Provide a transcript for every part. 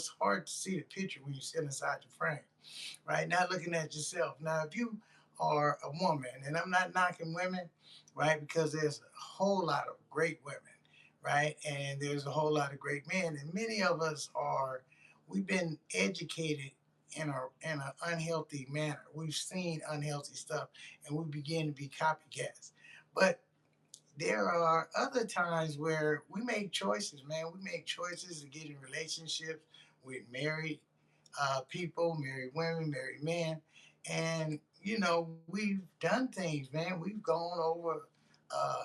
it's hard to see the picture when you sit inside the frame, right? Not looking at yourself. Now, if you are a woman, and I'm not knocking women, right, because there's a whole lot of great women, right, and there's a whole lot of great men, and many of us are, we've been educated in an unhealthy manner. We've seen unhealthy stuff, and we begin to be copycats. But there are other times where we make choices, man. We make choices to get in relationships with married people, married women, married men. And, we've done things, man. We've gone over uh,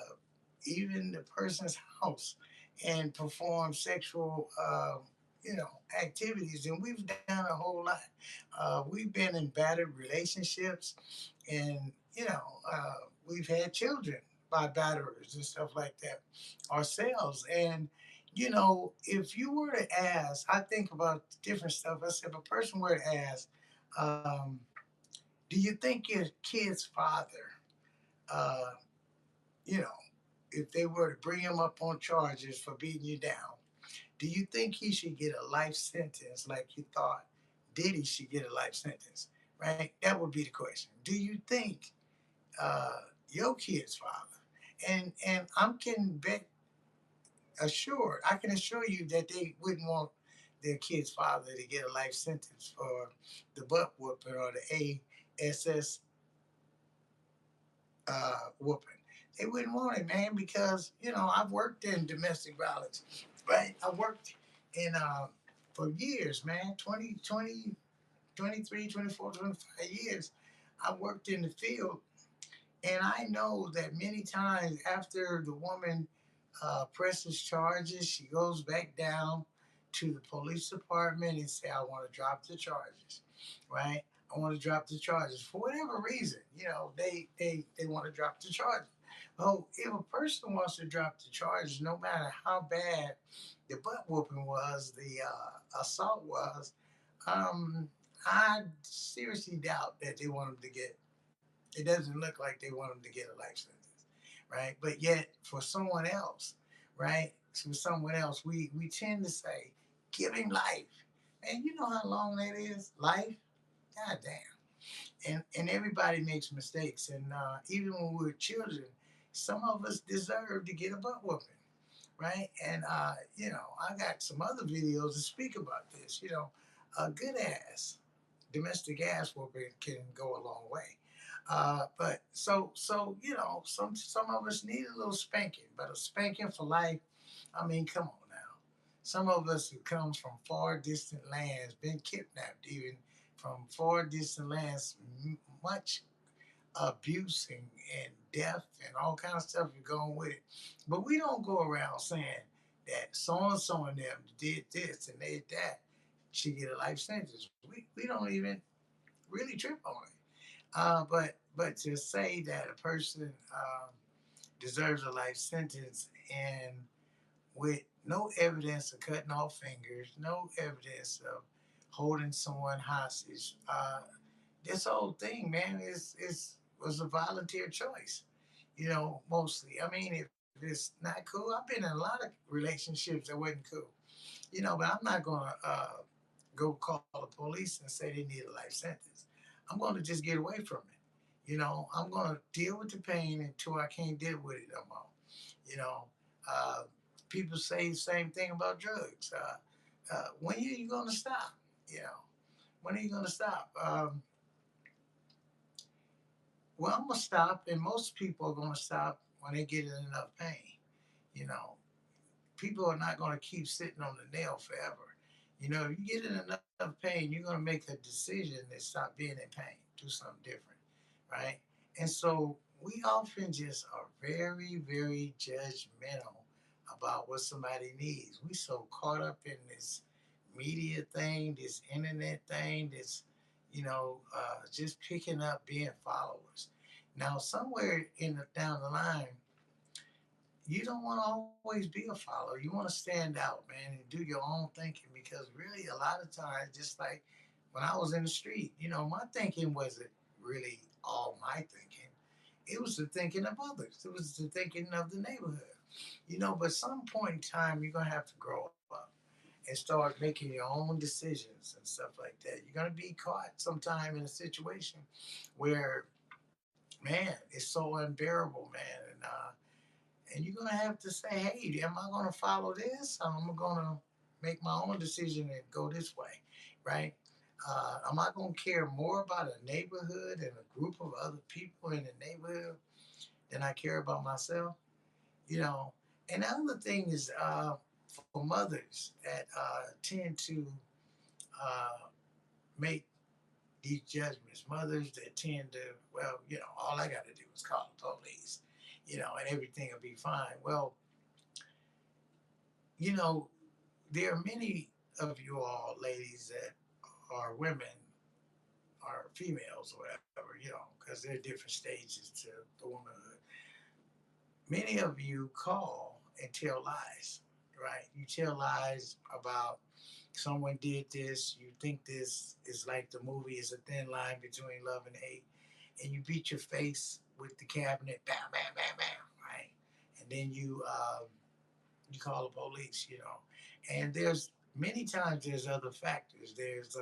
even the person's house and performed sexual, activities. And we've done a whole lot. We've been in battered relationships, and we've had children by batterers and stuff like that ourselves. And if you were to ask, I think about different stuff. I said, if a person were to ask, do you think your kid's father, uh, you know, if they were to bring him up on charges for beating you down, do you think he should get a life sentence like you thought Diddy should get a life sentence? Right? That would be the question. Do you think uh, your kid's father, and I can bet I can assure you that they wouldn't want their kid's father to get a life sentence for the butt whooping or the ASS whooping. They wouldn't want it, man, because I've worked in domestic violence, right? I worked in for years, man, 23, 24, 25 years. I worked in the field, and I know that many times after the woman presses charges, she goes back down to the police department and say, "I want to drop the charges," right? I want to drop the charges for whatever reason. They want to drop the charges. Well, if a person wants to drop the charges, no matter how bad the butt whooping was, the assault was, um, I seriously doubt that they want them to get. It doesn't look like they want them to get a life sentence, right? But yet, for someone else, right? For someone else, we tend to say, "Give him life," and you know how long that is. Life, god damn. And everybody makes mistakes, and even when we're children, some of us deserve to get a butt whooping, right? And I got some other videos to speak about this. A good ass domestic ass whooping can go a long way. But some of us need a little spanking, but a spanking for life. I mean, come on now. Some of us who comes from far distant lands, been kidnapped even from far distant lands, much abuse and death and all kinds of stuff is going with it. But we don't go around saying that so and so and them did this and they did that should get a life sentence. We don't even really trip on it. But to say that a person deserves a life sentence and with no evidence of cutting off fingers, no evidence of holding someone hostage, this whole thing, man, is was a volunteer choice. Mostly. I mean, if it's not cool, I've been in a lot of relationships that wasn't cool. But I'm not gonna go call the police and say they need a life sentence. I'm going to just get away from it. I'm going to deal with the pain until I can't deal with it no more. You know, uh, People say the same thing about drugs. When are you going to stop? You know, when are you going to stop? Well, I'm going to stop, and most people are going to stop when they get in enough pain. You know, People are not going to keep sitting on the nail forever. If you get in enough pain, you're going to make a decision to stop being in pain, do something different, right? And so we often just are very, very judgmental about what somebody needs. We so caught up in this media thing, this internet thing, this, just picking up being followers. Now, somewhere down the line, you don't want to always be a follower. You want to stand out, man, and do your own thinking because really, a lot of times, just like when I was in the street, my thinking wasn't really all my thinking. It was the thinking of others. It was the thinking of the neighborhood. But some point in time, you're gonna have to grow up, and start making your own decisions and stuff like that. You're gonna be caught sometime in a situation where, man, it's so unbearable, man, and you're gonna have to say, hey, am I gonna follow this? I'm gonna make my own decision and go this way, right? Am I gonna care more about a neighborhood and a group of other people in the neighborhood than I care about myself? You know, and the other thing is for mothers that tend to uh, make these judgments, mothers that tend to, well, all I got to do is call the police, and everything will be fine. Well, you know, there are many of you all ladies that are women or females or whatever, because there are different stages to the womanhood. Many of you call and tell lies, right? You tell lies about someone did this, you think this is like the movie is a thin line between love and hate, and you beat your face with the cabinet, bam, bam, bam, bam, right? And then you call the police, and there's many times there's other factors. There's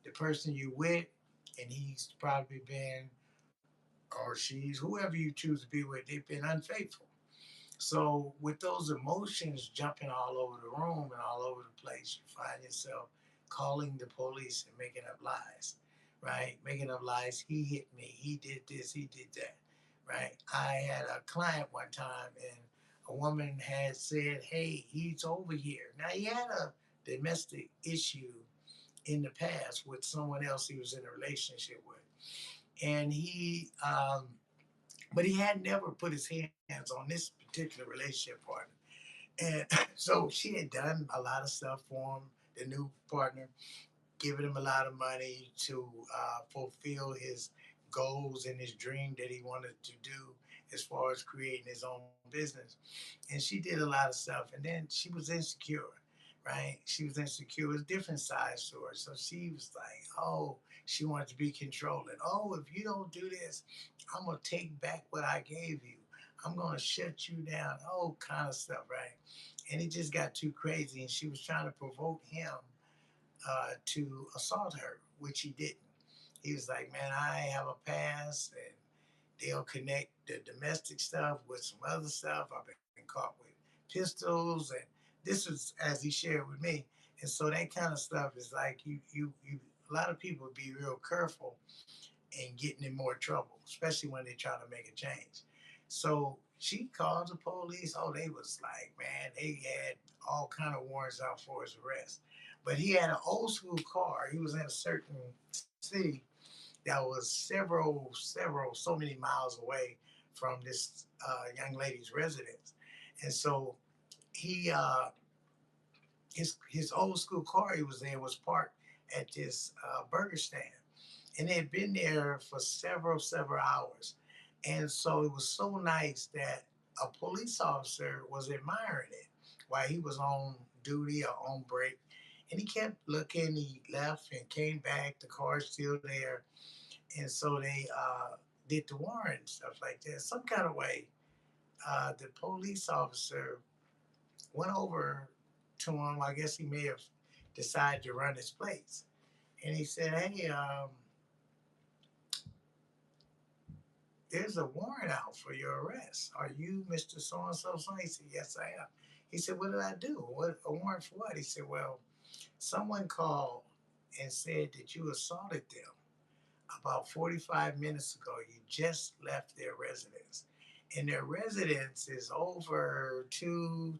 the person you with, and he's probably been, or she's, whoever you choose to be with, they've been unfaithful. So with those emotions jumping all over the room and all over the place, you find yourself calling the police and making up lies, right? Making up lies. He hit me. He did this. He did that, right? I had a client one time, and a woman had said, "Hey, he's over here." Now he had a domestic issue in the past with someone else he was in a relationship with, and but he had never put his hands on this particular relationship partner. And so she had done a lot of stuff for him, the new partner, giving him a lot of money to fulfill his goals and his dream that he wanted to do as far as creating his own business. And she did a lot of stuff. And then she was insecure, right? She was insecure. It was different sides to her. So she was like, oh, she wanted to be controlling. Oh, if you don't do this, I'm going to take back what I gave you. I'm going to shut you down. Oh, kind of stuff, right? And it just got too crazy. And she was trying to provoke him to assault her, which he didn't. He was like, man, I have a past, and they'll connect the domestic stuff with some other stuff. I've been caught with pistols, and this is as he shared with me. And so that kind of stuff is like you. A lot of people be real careful and getting in more trouble, especially when they try to make a change. So she called the police. Oh, they was like, man, they had all kind of warrants out for his arrest. But he had an old school car. He was in a certain city that was so many miles away from this young lady's residence. And so he his old school car he was in was parked at this burger stand, and they had been there for several hours. And so it was so nice that a police officer was admiring it while he was on duty or on break. And he kept looking, he left and came back, the car's still there. And so they did the warrant and stuff like that. Some kind of way, the police officer went over to him. I guess he may have decided to run his plates. And he said, hey, there's a warrant out for your arrest. Are you Mr. So and so? So he said, yes, I am. He said, what did I do? What a warrant for what? He said, well, someone called and said that you assaulted them about 45 minutes ago. You just left their residence. And their residence is over to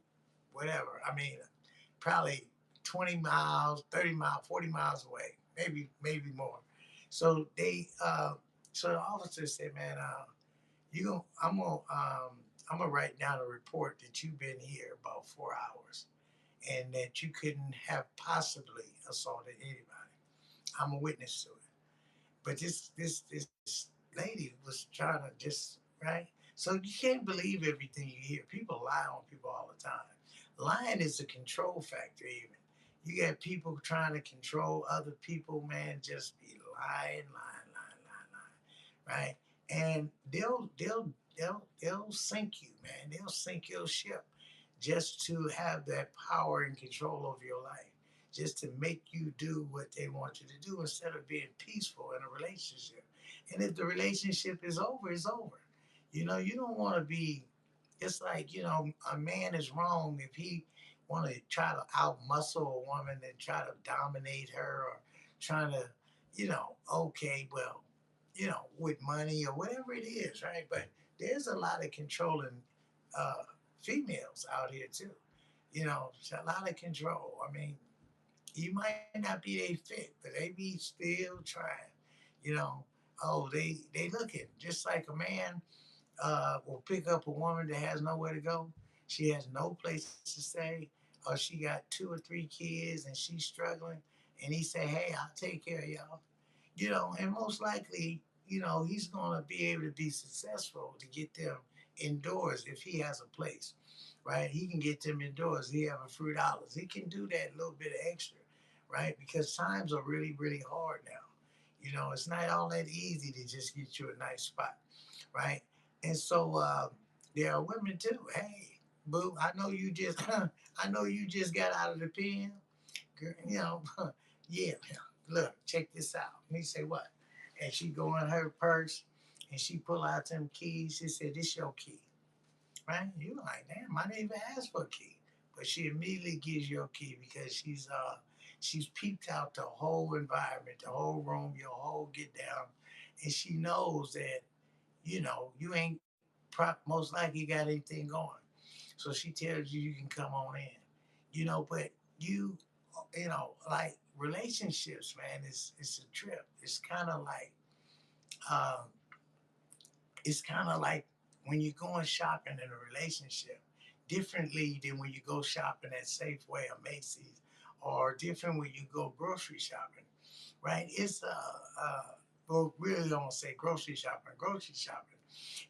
whatever. I mean, probably 20 miles, 30 miles, 40 miles away, maybe more. So so the officer said, man, you gonna, I'm gonna write down a report that you've been here about 4 hours and that you couldn't have possibly assaulted anybody. I'm a witness to it. But this lady was trying to just right. So you can't believe everything you hear. People lie on people all the time. Lying is a control factor. Even you got people trying to control other people. Man, just be lying, right? And they'll sink you, man. They'll sink your ship. just to have that power and control over your life, just to make you do what they want you to do instead of being peaceful in a relationship. And if the relationship is over, it's over. You don't want to be. It's like a man is wrong if he want to try to outmuscle a woman and try to dominate her or trying to, okay, well, with money or whatever it is, right? But there's a lot of controlling uh, females out here too. It's a lot of control. I mean, you might not be a fit, but they be still trying. You know, oh, they looking just like a man will pick up a woman that has nowhere to go. She has no place to stay, or she got two or three kids and she's struggling. And he say, "Hey, I'll take care of y'all." And most likely, he's going to be able to be successful to get them indoors if he has a place, right? He can get them indoors. He have a few dollars. He can do that little bit of extra, right? Because times are really, really hard now. It's not all that easy to just get you a nice spot, right? And so there are women too. Hey, boo, I know you just, I know you just got out of the pen, girl, yeah, look, check this out. And he say, what? And she go in her purse and she pull out them keys. She said, this your key, right? You like, damn, I didn't even ask for a key. But she immediately gives you a key because she's peeped out the whole environment, the whole room, your whole get down. And she knows that, you ain't most likely got anything going. So she tells you you can come on in. But you like relationships, man, it's a trip. Um, it's kind of like when you're going shopping in a relationship, differently than when you go shopping at Safeway or Macy's, or different when you go grocery shopping, right? Well, really don't say grocery shopping. Grocery shopping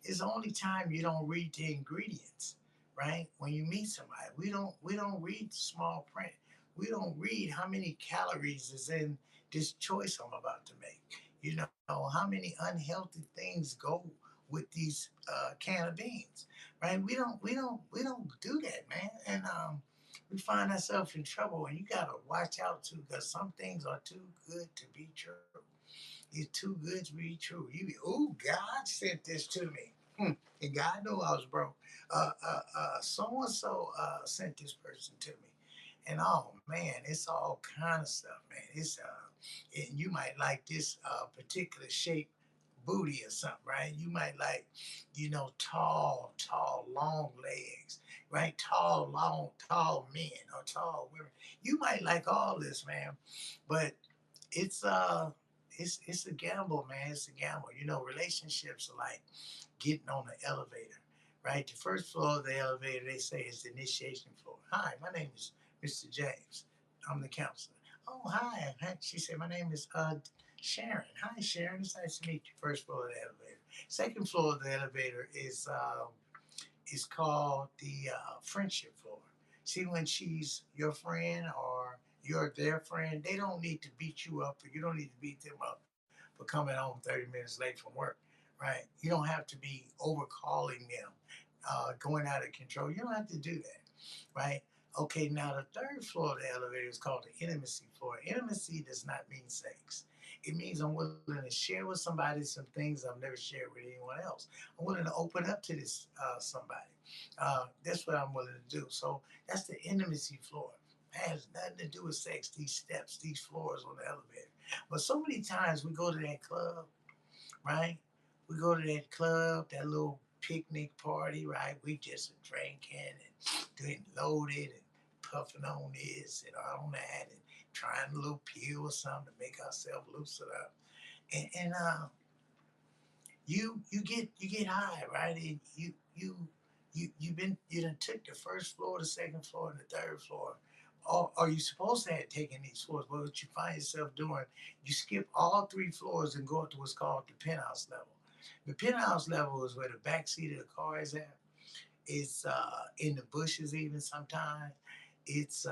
is the only time you don't read the ingredients, right? When you meet somebody, we don't read the small print. We don't read how many calories is in this choice I'm about to make. How many unhealthy things go with these can of beans, right? We don't do that, man, and we find ourselves in trouble. And you gotta watch out too, because some things are too good to be true. It's too good to be true. Oh, God sent this to me. And God knew I was broke. So and so sent this person to me, and oh man, it's all kind of stuff, man. And you might like this particular shape booty or something, right? You might like, tall, long legs, right? Tall, long, tall men or tall women. You might like all this, man, but it's uh it's a gamble, man. It's a gamble. Relationships are like getting on the elevator, right? The first floor of the elevator, they say, is the initiation floor. Hi, my name is Mr. James. I'm the counselor. Oh, hi. She said, my name is Sharon. Hi, Sharon. It's nice to meet you. First floor of the elevator. Second floor of the elevator is called the friendship floor. See, when she's your friend or you're their friend, they don't need to beat you up, or you don't need to beat them up for coming home 30 minutes late from work, right? You don't have to be overcalling them, going out of control. You don't have to do that, right? Okay, now the third floor of the elevator is called the intimacy floor. Intimacy does not mean sex. It means I'm willing to share with somebody some things I've never shared with anyone else. I'm willing to open up to this somebody. That's what I'm willing to do. So that's the intimacy floor. It has nothing to do with sex, these steps, these floors on the elevator. But so many times we go to that club, right? We go to that club, that little picnic party, right? We just drinking and getting loaded and puffing on this and on that and trying a little pill or something to make ourselves loosen up. And you get high, right? And you done took the first floor, the second floor, and the third floor. Or you supposed to have taken these floors, but what you find yourself doing, you skip all three floors and go up to what's called the penthouse level. The penthouse level is where the back seat of the car is at. It's in the bushes even sometimes. It's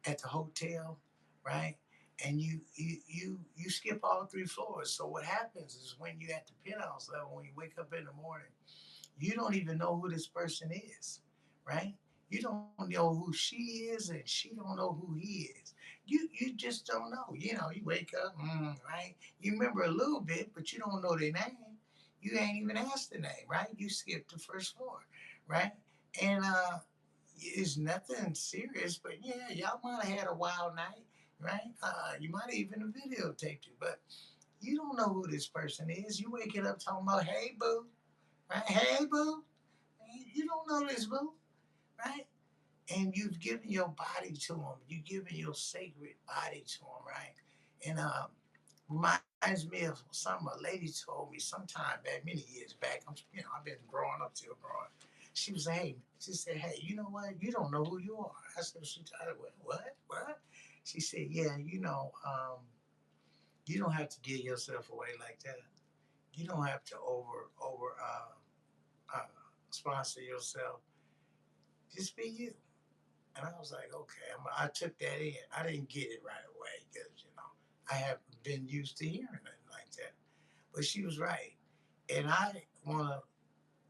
at the hotel, right? And you skip all three floors. So what happens is when you at the penthouse level, when you wake up in the morning, You don't even know who this person is, right? You don't know who she is, and she don't know who he is. You just don't know. You know, you wake up, right? You remember a little bit, but you don't know their name. You ain't even asked the name, right? You skipped the first floor, right? And it's nothing serious, but yeah, y'all might have had a wild night, right? You might have even videotaped it, but you don't know who this person is. You waking up talking about, hey, boo, right? Hey, boo. You don't know this, boo, right? And you've given your body to him. You've given your sacred body to him, right? And reminds me of something a lady told me sometime back, many years back. I've been growing up, still growing. She was hey, she said, hey, you know what? You don't know who you are. I said, she told me, what? She said, yeah, you don't have to give yourself away like that. You don't have to over uh, sponsor yourself. Just be you. And I was like, okay, I took that in. I didn't get it right away because, I haven't been used to hearing nothing like that. But she was right. And I want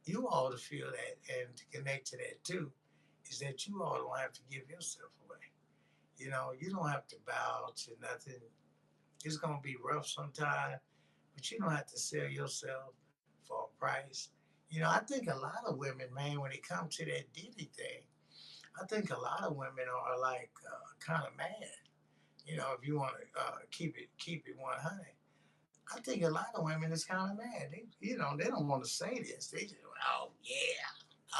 you all to feel that and to connect to that too, is that you all don't have to give yourself away. You don't have to bow to nothing. It's going to be rough sometimes, but you don't have to sell yourself for a price. I think a lot of women, man, when it comes to that Diddy thing, I think a lot of women are like kind of mad. If you want to keep it 100, I think a lot of women is kind of mad. They don't want to say this. They just, oh yeah,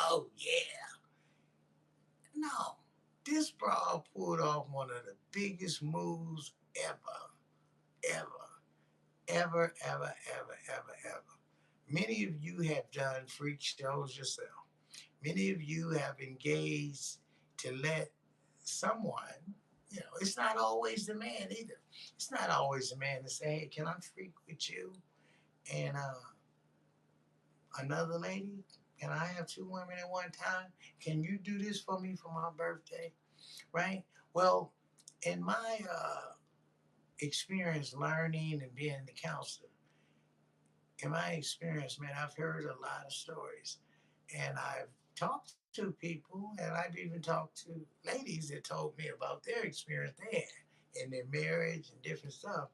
oh yeah. No, this broad pulled off one of the biggest moves ever, ever, ever, ever, ever, ever. Many of you have done freak shows yourself. Many of you have engaged to let someone, it's not always the man either. It's not always the man to say, hey, can I freak with you? And another lady, can I have two women at one time? Can you do this for me for my birthday? Right? Well, in my experience learning and being the counselor, in my experience, man, I've heard a lot of stories. And I've talked to people, and I've even talked to ladies that told me about their experience they had in their marriage and different stuff.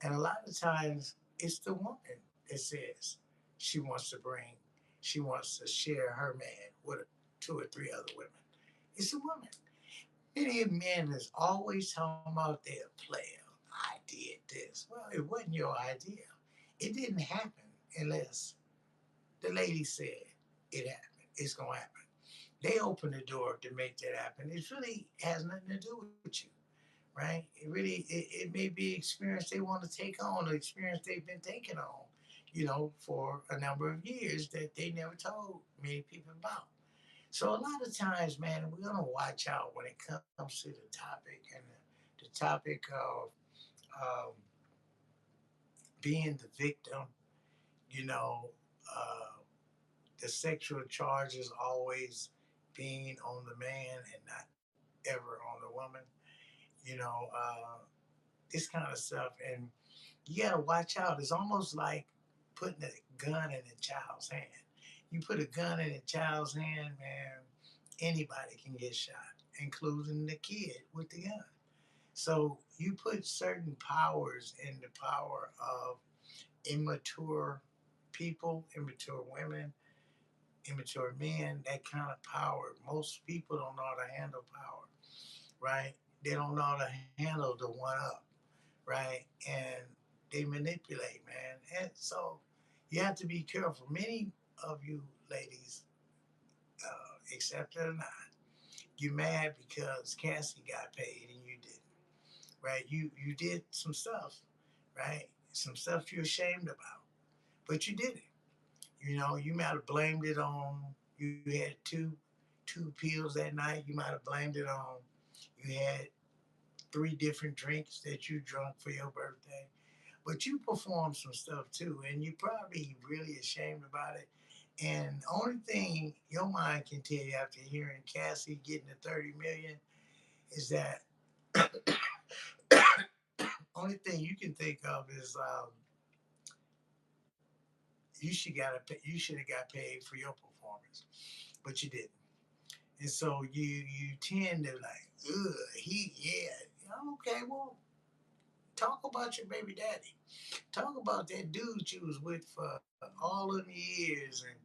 And a lot of times, it's the woman that says she wants to share her man with two or three other women. It's a woman. Many men is always talking about their player. I did this. Well, it wasn't your idea. It didn't happen unless the lady said it happened. It's gonna happen. They opened the door to make that happen. It really has nothing to do with you, right? It may be experience they want to take on, or experience they've been taking on, for a number of years that they never told many people about. So a lot of times, man, we're gonna watch out when it comes to the topic and the topic of um, being the victim. You know, uh, the sexual charges always being on the man and not ever on the woman. You know, this kind of stuff, and you gotta watch out. It's almost like putting a gun in a child's hand. You put a gun in a child's hand, man, anybody can get shot, including the kid with the gun. So you put certain powers in the power of immature people, immature women, immature men, that kind of power. Most people don't know how to handle power, right? They don't know how to handle the one up, right? And they manipulate, man. And so you have to be careful. Many of you ladies, accept it or not, you mad because Cassie got paid and you didn't, right? You did some stuff, right? Some stuff you're ashamed about, but you did it. You might have blamed it on you had two pills that night. You might have blamed it on you had three different drinks that you drunk for your birthday. But you performed some stuff too, and you're probably really ashamed about it. And the only thing your mind can tell you after hearing Cassie getting the 30 million is that only thing you can think of is you should have got paid for your performance, but you didn't. And so you tend to like, ugh, okay, well, talk about your baby daddy. Talk about that dude you was with for all of the years and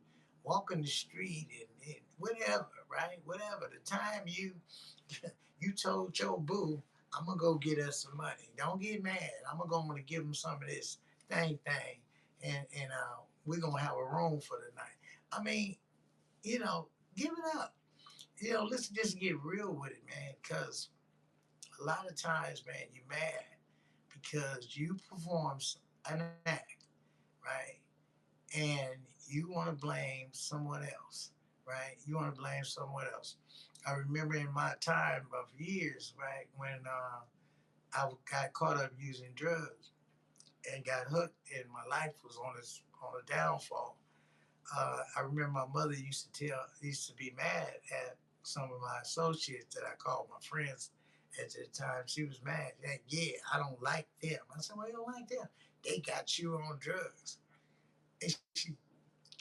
walking the street and whatever, right? Whatever. The time you told your boo, I'm gonna go get us some money. Don't get mad. I'm gonna give him some of this thing, and we're gonna have a room for the night. I mean, you know, give it up. Let's just get real with it, man. Because a lot of times, man, you're mad because you perform an act, right? And you want to blame someone else, right? You want to blame someone else. I remember in my time of years, right, when I got caught up using drugs and got hooked, and my life was on a downfall. I remember my mother used to be mad at some of my associates that I called my friends at the time. She was mad. That, yeah, I don't like them. I said, well, you don't like them. They got you on drugs. And she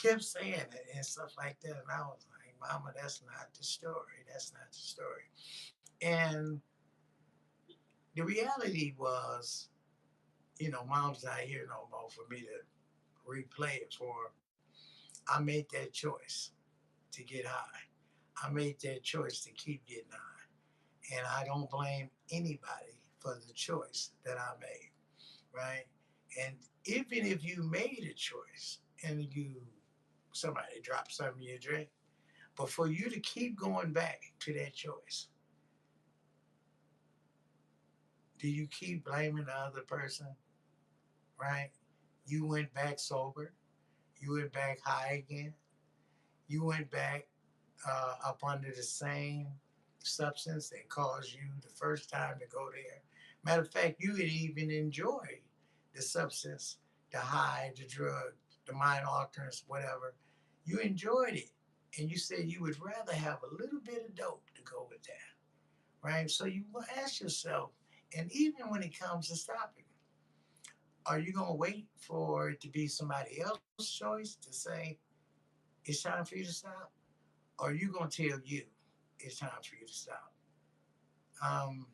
kept saying it and stuff like that. And I was like, Mama, that's not the story. That's not the story. And the reality was, Mom's not here no more for me to replay it for her. I made that choice to get high. I made that choice to keep getting high. And I don't blame anybody for the choice that I made, right? And even if you made a choice and somebody dropped something in your drink, but for you to keep going back to that choice, do you keep blaming the other person, right? You went back sober. You went back high again. You went back up under the same substance that caused you the first time to go there. Matter of fact, you had even enjoyed the substance, the high, the drug, the mind alterance, whatever. You enjoyed it. And you said you would rather have a little bit of dope to go with that, right? So you will ask yourself, and even when it comes to stopping, are you going to wait for it to be somebody else's choice to say, it's time for you to stop? Or are you going to tell you it's time for you to stop? Um,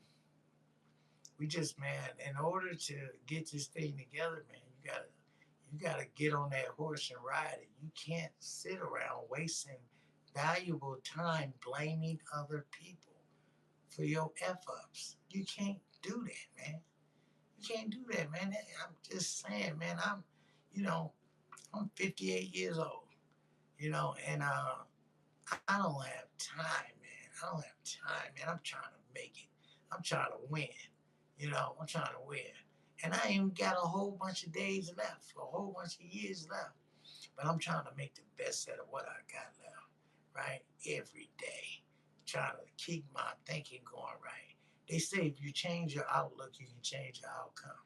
we just, man, in order to get this thing together, man, you gotta get on that horse and ride it. You can't sit around wasting valuable time blaming other people for your f ups. You can't do that, man. You can't do that, man. I'm just saying, man. You know, I'm 58 years old. And I don't have time, man. I don't have time, man. I'm trying to make it. I'm trying to win. I'm trying to win. And I ain't got a whole bunch of days left, a whole bunch of years left. But I'm trying to make the best out of what I got left, right? Every day. Trying to keep my thinking going right. They say if you change your outlook, you can change your outcome.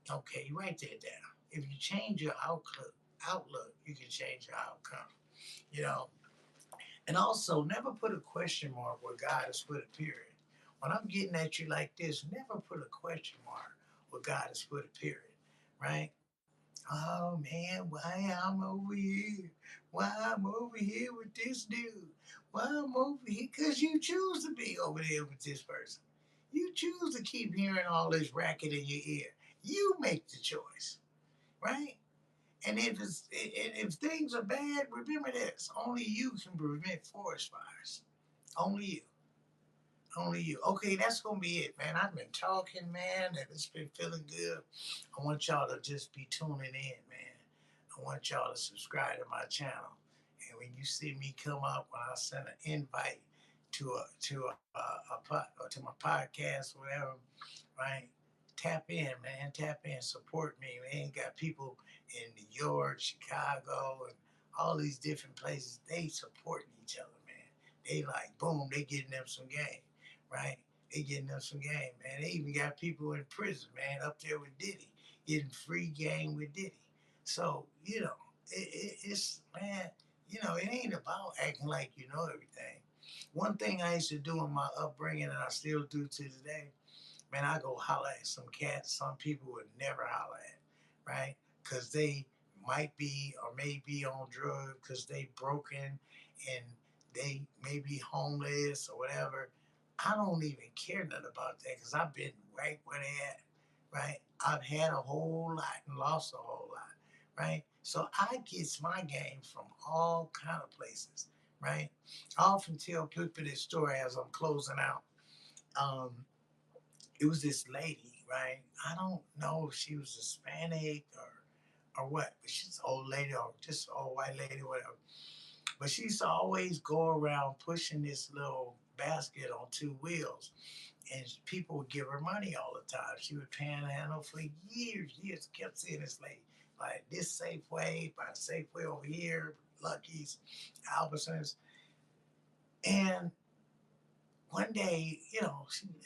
Okay, you write that down. If you change your outlook, you can change your outcome. You know, and also, never put a question mark where God has put a period. When I'm getting at you like this, never put a question mark where God has put a period, right? Oh man, why I'm over here? Why I'm over here with this dude? Why I'm over here? Because you choose to be over there with this person. You choose to keep hearing all this racket in your ear. You make the choice, right? And if things are bad, remember this: only you can prevent forest fires. Only you. Only you. Okay, that's gonna be it, man. I've been talking, man, and it's been feeling good. I want y'all to just be tuning in, man. I want y'all to subscribe to my channel. And when you see me come up, when I send an invite or to my podcast, whatever, right? Tap in, man. Tap in. Support me. We ain't got people in New York, Chicago, and all these different places. They supporting each other, man. They like, boom, they getting them some game, right? They getting them some game, man. They even got people in prison, man, up there with Diddy, getting free game with Diddy. So, it's, man, it ain't about acting like you know everything. One thing I used to do in my upbringing, and I still do to today, man, I go holler at some cats some people would never holler at, right? Because they might be or may be on drugs because they broken and they may be homeless or whatever. I don't even care nothing about that because I've been right where they at, right? I've had a whole lot and lost a whole lot, right? So I gets my game from all kind of places, right? I often tell people this story as I'm closing out. Um, it was this lady, right? I don't know if she was Hispanic or what, but she's an old lady or just an old white lady, whatever. But she used to always go around pushing this little basket on two wheels, and people would give her money all the time. She would panhandle for years. Kept seeing this lady by this Safeway, by Safeway over here, Lucky's, Albertsons, and one day,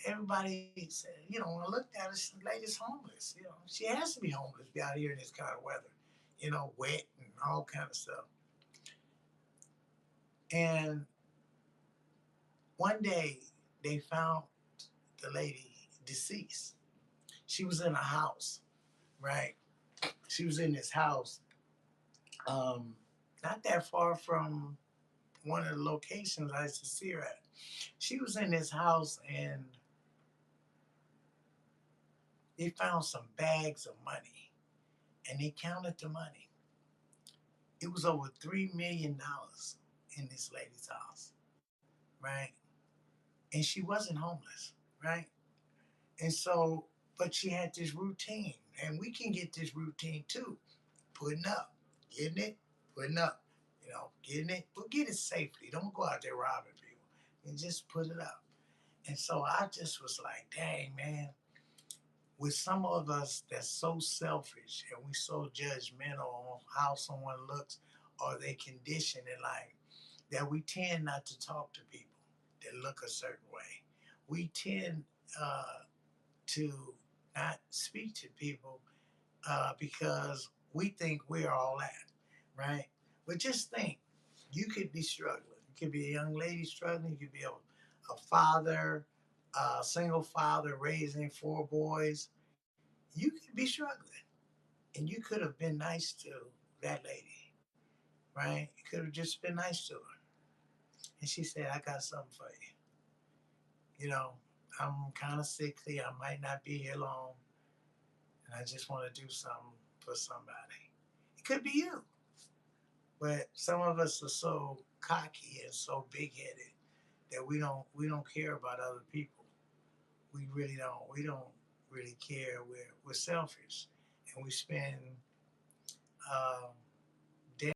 everybody said, when I looked at her, the lady's homeless. She has to be homeless out here in this kind of weather, wet and all kind of stuff. And one day they found the lady deceased. She was in a house, right? She was in this house, um, not that far from one of the locations I used to see her at. She was in this house and they found some bags of money and they counted the money. It was over $3 million in this lady's house, right? And she wasn't homeless, right? And so, but she had this routine, and we can get this routine too, putting up, getting it, putting up, getting it, but get it safely. Don't go out there robbing people, and just put it up. And so I just was like, dang man, with some of us that's so selfish and we so judgmental on how someone looks or their condition in life that we tend not to talk to people that look a certain way. We tend to not speak to people because we think we're all that, right? But just think, you could be struggling. You could be a young lady struggling. You could be a father, a single father raising four boys. You could be struggling, and you could have been nice to that lady, right? You could have just been nice to her. And she said, I got something for you. You know, I'm kind of sickly. I might not be here long. And I just want to do something for somebody. It could be you. But some of us are so cocky and so big headed that we don't care about other people. We really don't. We don't really care. We're selfish. And we spend